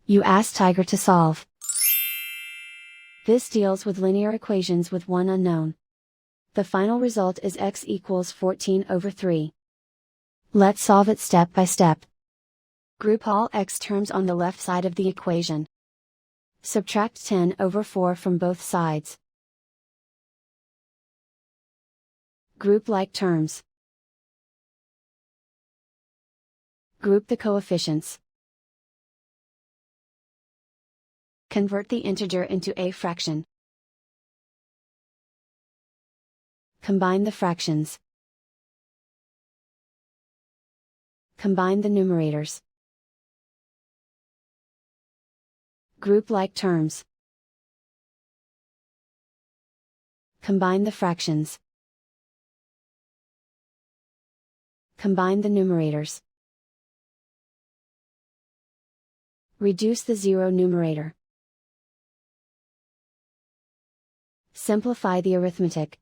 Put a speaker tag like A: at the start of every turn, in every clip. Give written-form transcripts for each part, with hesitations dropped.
A: You ask Tiger to solve. This deals with linear equations with one unknown. The final result is x equals 14/3. Let's solve it step by step. Group all x terms on the left side of the equation. Subtract 10/4 from both sides. Group like terms. Group the coefficients. Convert the integer into a fraction. Combine the fractions. Combine the numerators. Group like terms. Combine the fractions. Combine the numerators. Reduce the zero numerator. Simplify the arithmetic.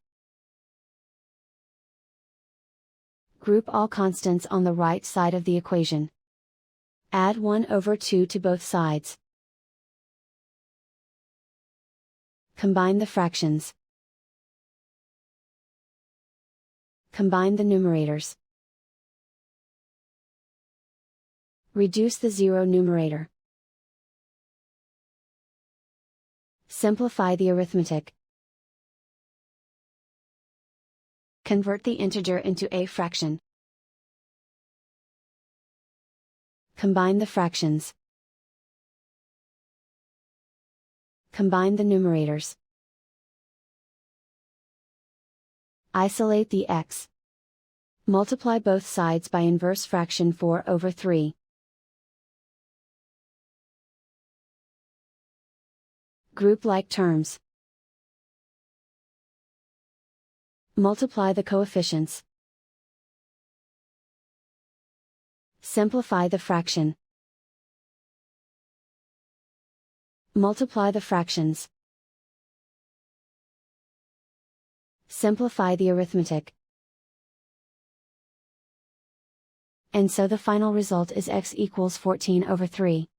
A: Group all constants on the right side of the equation. Add 1/2 to both sides. Combine the fractions. Combine the numerators. Reduce the zero numerator. Simplify the arithmetic. Convert the integer into a fraction. Combine the fractions. Combine the numerators. Isolate the x. Multiply both sides by inverse fraction 4/3. Group like terms. Multiply the coefficients. Simplify the fraction. Multiply the fractions. Simplify the arithmetic. And so the final result is x equals 14/3.